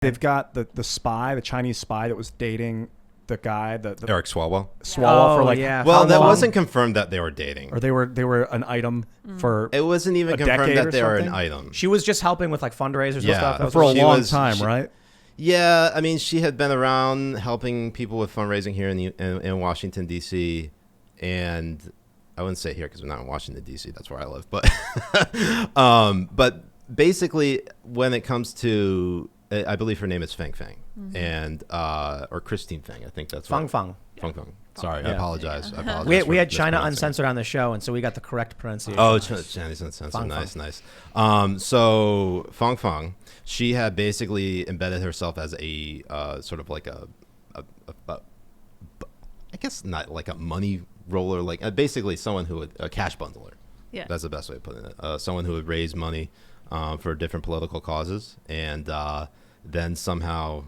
They've got the spy, the Chinese spy that was dating the guy, the Eric Swalwell. For like Well, that wasn't confirmed that they were dating, or they were an item for. It wasn't even confirmed that they were an item. She was just helping with like fundraisers and stuff. For a long time, right? Yeah, I mean, she had been around helping people with fundraising here in Washington D.C. and I wouldn't say here because we're not in Washington D.C. That's where I live, but basically, when it comes to, I believe her name is Feng Feng, and or Christine Feng. I think that's Feng Feng. Feng Feng. Sorry, I apologize. We had China Uncensored on the show, and so we got the correct pronunciation. Oh, Chinese Uncensored. Nice. So Feng Feng, she had basically embedded herself as a sort of like a I guess not like a money roller, like basically someone who would, a cash bundler. Yeah, that's the best way of putting it. Someone who would raise money for different political causes, and then somehow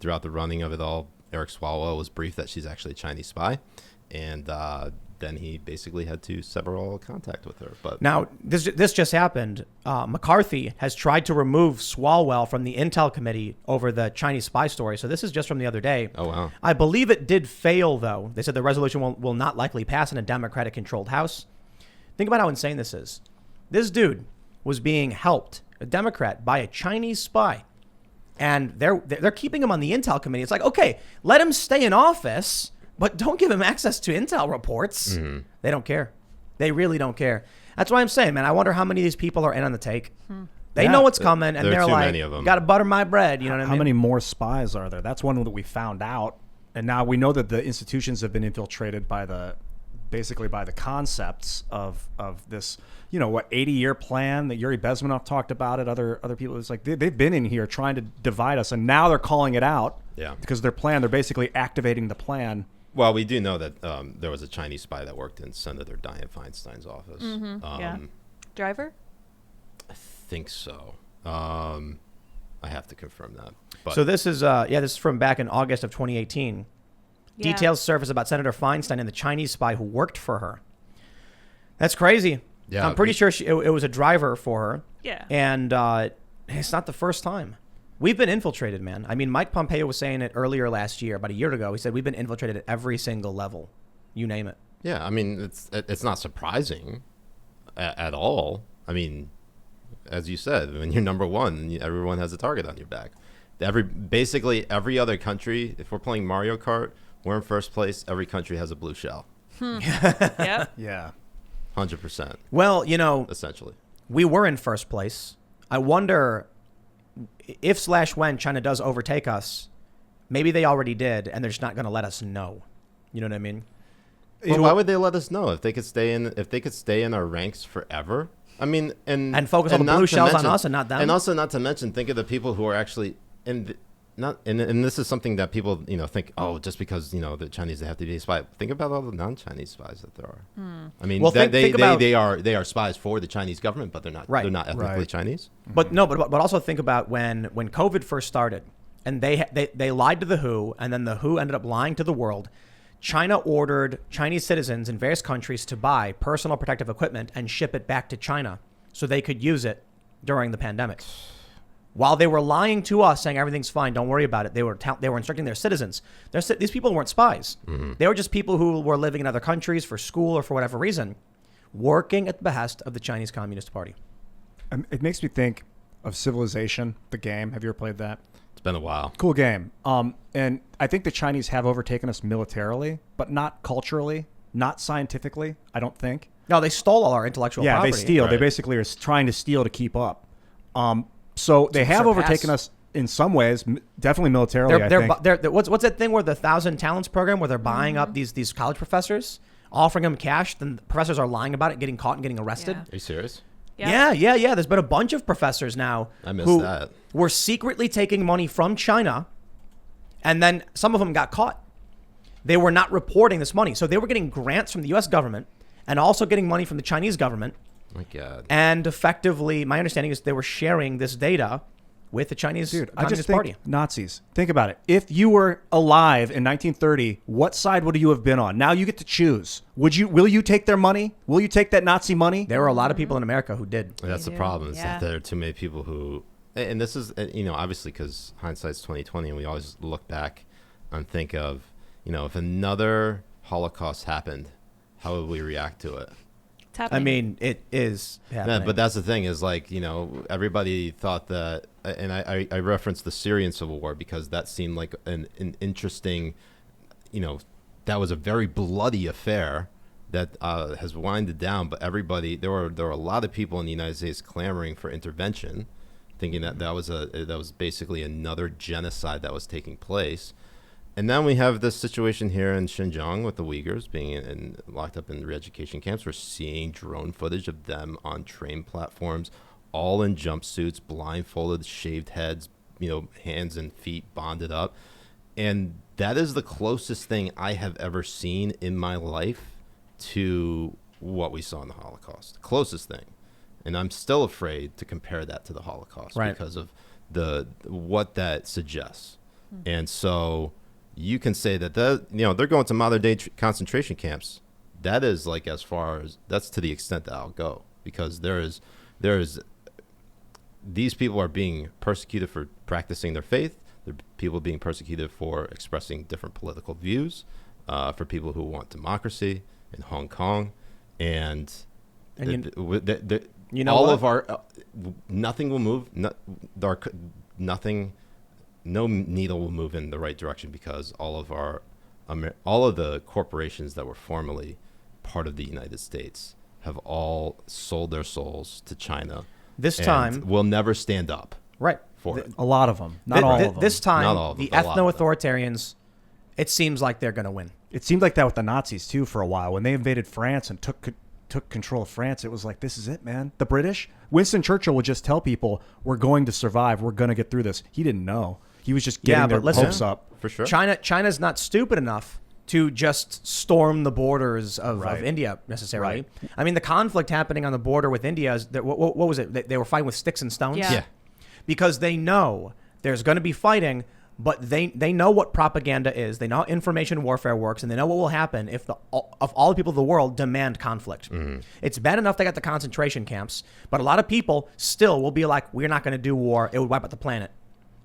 throughout the running of it all, Eric Swalwell was briefed that she's actually a Chinese spy, and then he basically had to sever all contact with her. But now this just happened. McCarthy has tried to remove Swalwell from the Intel committee over the Chinese spy story. So this is just from the other day. Oh, wow. I believe it did fail, though. They said the resolution will not likely pass in a Democratic-controlled House. Think about how insane this is. This dude was being helped, a Democrat, by a Chinese spy. And they're keeping him on the Intel committee. It's like, okay, let him stay in office, but don't give him access to Intel reports. Mm-hmm. They don't care. They really don't care. That's why I'm saying, man, I wonder how many of these people are in on the take. They know what's coming, and they're like, got to butter my bread. You know what I mean? How many more spies are there? That's one that we found out. And now we know that the institutions have been infiltrated by basically by the concepts of this, 80-year plan that Yuri Bezmenov talked about it. Other people, it's like they've been in here trying to divide us, and now they're calling it out. Yeah. Because their plan, they're basically activating the plan. Well, we do know that there was a Chinese spy that worked in Senator Dianne Feinstein's office. Mm-hmm. Driver? I think so. I have to confirm that. But so this is from back in August of 2018. Yeah. Details surface about Senator Feinstein and the Chinese spy who worked for her. That's crazy. Yeah, I'm pretty sure it was a driver for her. Yeah. And it's not the first time. We've been infiltrated, man. I mean, Mike Pompeo was saying it earlier last year, about a year ago. He said we've been infiltrated at every single level. You name it. Yeah, I mean, it's not surprising at all. I mean, as you said, when you're number one, everyone has a target on your back. Basically every other country, if we're playing Mario Kart, we're in first place. Every country has a blue shell. Yep. Yeah. 100%. Well, essentially, we were in first place. I wonder if/when China does overtake us, maybe they already did, and they're just not going to let us know. You know what I mean? Well, why would they let us know if they could stay in our ranks forever? I mean, and focus on the blue shells on us and not them. And also, not to mention, think of the people who are actually and this is something that people think, oh, just because the Chinese, they have to be a spy. Think about all the non-Chinese spies that there are. I mean, they are spies for the Chinese government, but they're not. Right. They're not ethnically Chinese. But no, but also think about when COVID first started, and they lied to the WHO, and then the WHO ended up lying to the world. China ordered Chinese citizens in various countries to buy personal protective equipment and ship it back to China so they could use it during the pandemic. While they were lying to us, saying everything's fine, don't worry about it, they were instructing their citizens. These people weren't spies. Mm-hmm. They were just people who were living in other countries for school or for whatever reason, working at the behest of the Chinese Communist Party. It makes me think of Civilization, the game. Have you ever played that? It's been a while. Cool game. And I think the Chinese have overtaken us militarily, but not culturally, not scientifically, I don't think. No, they stole all our intellectual property. Yeah, they steal. Right. They basically are trying to steal to keep up. So they have overtaken us in some ways, definitely militarily. I think. What's that thing where the 1,000 Talents program, where they're buying up these college professors, offering them cash, then the professors are lying about it, getting caught and getting arrested? Yeah. Are you serious? Yeah. There's been a bunch of professors now who were secretly taking money from China, and then some of them got caught. They were not reporting this money, so they were getting grants from the U.S. government and also getting money from the Chinese government. My God. And effectively, my understanding is they were sharing this data with the Chinese Communist Party. Nazis. Think about it. If you were alive in 1930, what side would you have been on? Now you get to choose. Will you take their money? Will you take that Nazi money? There were a lot of people in America who did. That's the problem. Is that there are too many people who and this is, obviously because hindsight's 2020, and we always look back and think of, if another Holocaust happened, how would we react to it? It's happening. I mean, it is happening. Yeah, but that's the thing is everybody thought that, and I referenced the Syrian civil war because that seemed like an interesting, that was a very bloody affair that has winded down. But everybody, there were a lot of people in the United States clamoring for intervention, thinking that was basically another genocide that was taking place. And then we have this situation here in Xinjiang with the Uyghurs being locked up in re-education camps. We're seeing drone footage of them on train platforms, all in jumpsuits, blindfolded, shaved heads, hands and feet bonded up. And that is the closest thing I have ever seen in my life to what we saw in the Holocaust. Closest thing. And I'm still afraid to compare that to the Holocaust because of what that suggests. And so you can say that they're going to modern day concentration camps. That is as far as that's to the extent that I'll go, because there is these people are being persecuted for practicing their faith. There are people being persecuted for expressing different political views, for people who want democracy in Hong Kong, and all of our nothing will move. Nothing. No needle will move in the right direction because all of the corporations that were formerly part of the United States have all sold their souls to China. This time will never stand up. Right. For it. A lot of them, not all of them. This time, Not all of them, the but a lot of them. ethno-authoritarians, it seems like they're going to win. It seemed like that with the Nazis too for a while. When they invaded France and took control of France, it was like, this is it, man. The British, Winston Churchill would just tell people, we're going to survive. We're going to get through this. He didn't know. He was just getting their hopes up. For sure. China's not stupid enough to just storm the borders of India necessarily. Right. I mean, the conflict happening on the border with India is what was it? They were fighting with sticks and stones. Yeah. Because they know there's going to be fighting, but they know what propaganda is. They know how information warfare works, and they know what will happen if all the people of the world demand conflict. Mm-hmm. It's bad enough they got the concentration camps, but a lot of people still will be like, we're not going to do war. It would wipe out the planet.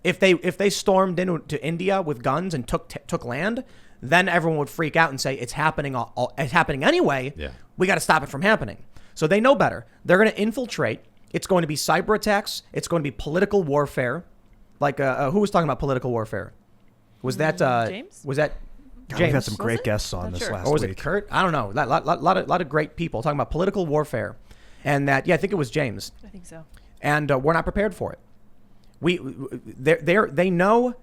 If they stormed into India with guns and took land, then everyone would freak out and say it's happening. It's happening anyway. Yeah. We got to stop it from happening. So they know better. They're going to infiltrate. It's going to be cyber attacks. It's going to be political warfare. Like who was talking about political warfare? Was that James? Was that God, James? we've had some great it? guests on Not this sure. last Or was week. it Kurt? I don't know. Lot of great people talking about political warfare, and that I think it was James. I think so. And we're not prepared for it. They know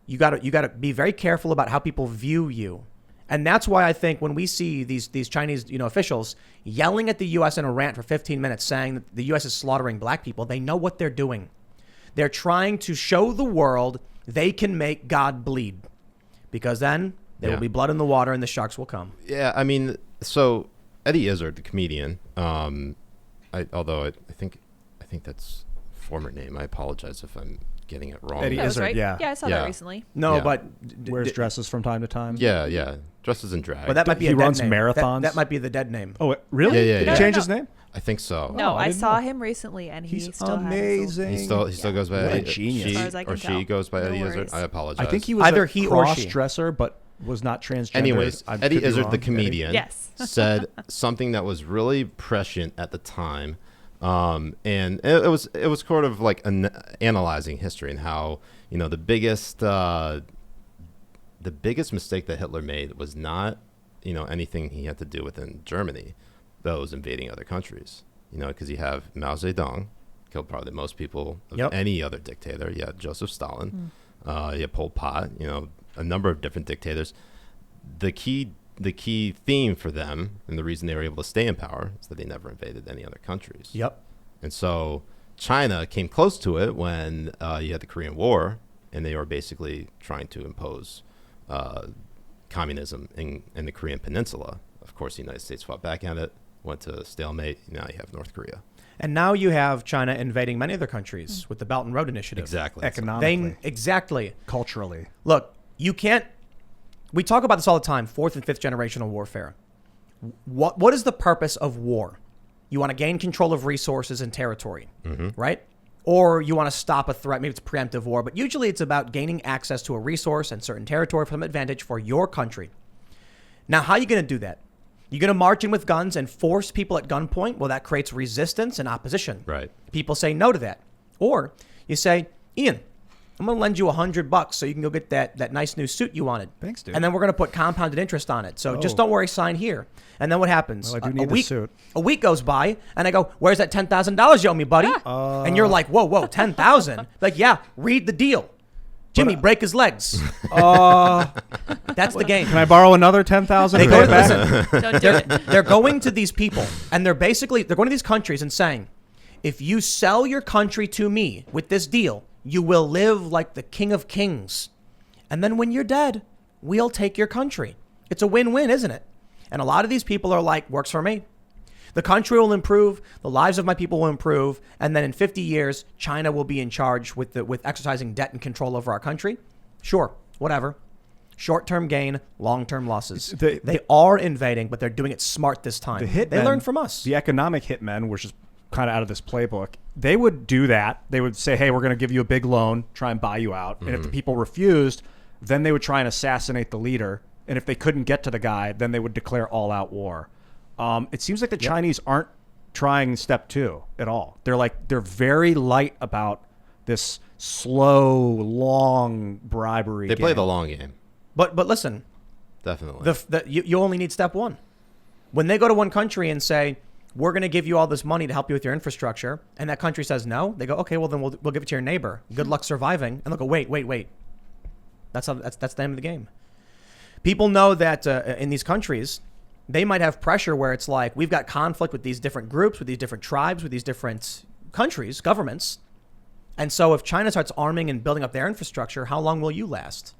you got to be very careful about how people view you, and that's why I think when we see these Chinese officials yelling at the U.S. in a rant for 15 minutes saying that the U.S. is slaughtering black people, they know what they're doing. They're trying to show the world they can make God bleed, because then there will be blood in the water and the sharks will come. Yeah, I mean, so Eddie Izzard, the comedian, although I think that's former name. I apologize if I'm getting it wrong. Eddie That was Izzard, right. yeah. Yeah, I saw Yeah. that recently. No, Yeah. but Wears dresses from time to time. Yeah, dresses in drag. But that might be He a dead runs name. marathons? That might be the dead name. Oh, really? Yeah, Did yeah. he change No. his name? I think so. No, I I didn't saw know. him recently, and He's still has amazing. He still goes by What a Eddie. genius. As far as I can Or she tell. goes by No Eddie Izzard. worries. I apologize. I think he was Either a he or she. cross-dresser, but was not transgender. Anyways, I Eddie could be Izzard, wrong. the comedian, Yes. said something that was really prescient at the time, and it was sort of like analyzing history and how the biggest mistake that Hitler made was not anything he had to do within Germany, those invading other countries. Because you have Mao Zedong, killed probably most people of any other dictator. You had Joseph Stalin, you had Pol Pot, a number of different dictators. The key theme for them, and the reason they were able to stay in power, is that they never invaded any other countries. Yep. And so China came close to it when you had the Korean War, and they were basically trying to impose communism in the Korean Peninsula. Of course, the United States fought back at it, went to stalemate. Now you have North Korea. And now you have China invading many other countries with the Belt and Road Initiative. Exactly. Economically, Exactly. culturally. Look, you can't. We talk about this all the time. 4th and 5th generational warfare. What is the purpose of war? You want to gain control of resources and territory, right? or you want to stop a threat. Maybe it's preemptive war, but usually it's about gaining access to a resource and certain territory for some advantage for your country. Now, how are you going to do that? You're going to march in with guns and force people at gunpoint? Well, that creates resistance and opposition. Right. People say no to that. Or you say, Ian, I'm going to lend you $100 so you can go get that nice new suit you wanted. Thanks, dude. And then we're going to put compounded interest on it. So just don't worry, sign here. And then what happens? Well, I do need the suit. A week goes by, and I go, where's that $10,000 you owe me, buddy? And you're like, whoa, $10,000? Like, yeah, read the deal. Jimmy, break his legs. That's the game. Can I borrow another 10,000? They go, Don't do it. they're going to these people, and they're going to these countries and saying, if you sell your country to me with this deal, you will live like the king of kings. And then when you're dead, we'll take your country. It's a win-win, isn't it? And a lot of these people are like, works for me. The country will improve, the lives of my people will improve, and then in 50 years, China will be in charge with exercising debt and control over our country. Sure, whatever. Short-term gain, long-term losses. They are invading, but they're doing it smart this time. They learned from us. The economic hitmen, which is kind of out of this playbook, they would do that. They would say, hey, we're going to give you a big loan, try and buy you out. And if the people refused, then they would try and assassinate the leader. And if they couldn't get to the guy, then they would declare all-out war. It seems like the Chinese aren't trying step 2 at all. They're very light about this slow, long bribery. They play the long game. But listen, Definitely. You only need step 1. When they go to one country and say, we're going to give you all this money to help you with your infrastructure, and that country says no, they go, okay, well then we'll give it to your neighbor. Good luck surviving. And they'll go, wait. That's the end of the game. People know that in these countries, they might have pressure where it's like, we've got conflict with these different groups, with these different tribes, with these different countries, governments. And so if China starts arming and building up their infrastructure, how long will you last?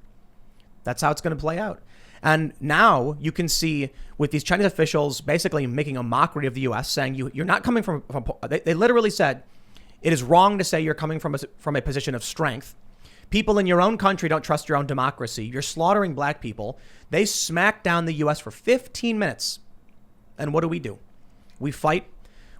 That's how it's going to play out. And now you can see with these Chinese officials basically making a mockery of the U.S., saying you're not coming from they literally said, it is wrong to say you're coming from a position of strength. People in your own country don't trust your own democracy. You're slaughtering black people. They smacked down the U.S. for 15 minutes. And what do? We fight.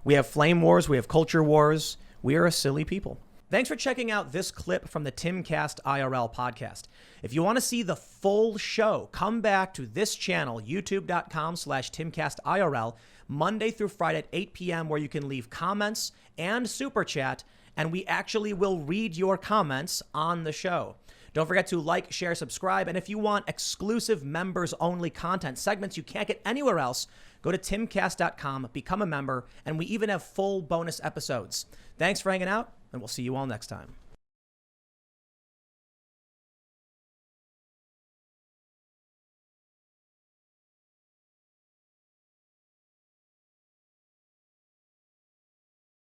We have flame wars. We have culture wars. We are a silly people. Thanks for checking out this clip from the Timcast IRL podcast. If you want to see the full show, come back to this channel, youtube.com/TimcastIRL, Monday through Friday at 8 p.m., where you can leave comments and super chat, and we actually will read your comments on the show. Don't forget to like, share, subscribe, and if you want exclusive members-only content, segments you can't get anywhere else, go to timcast.com, become a member, and we even have full bonus episodes. Thanks for hanging out, and we'll see you all next time.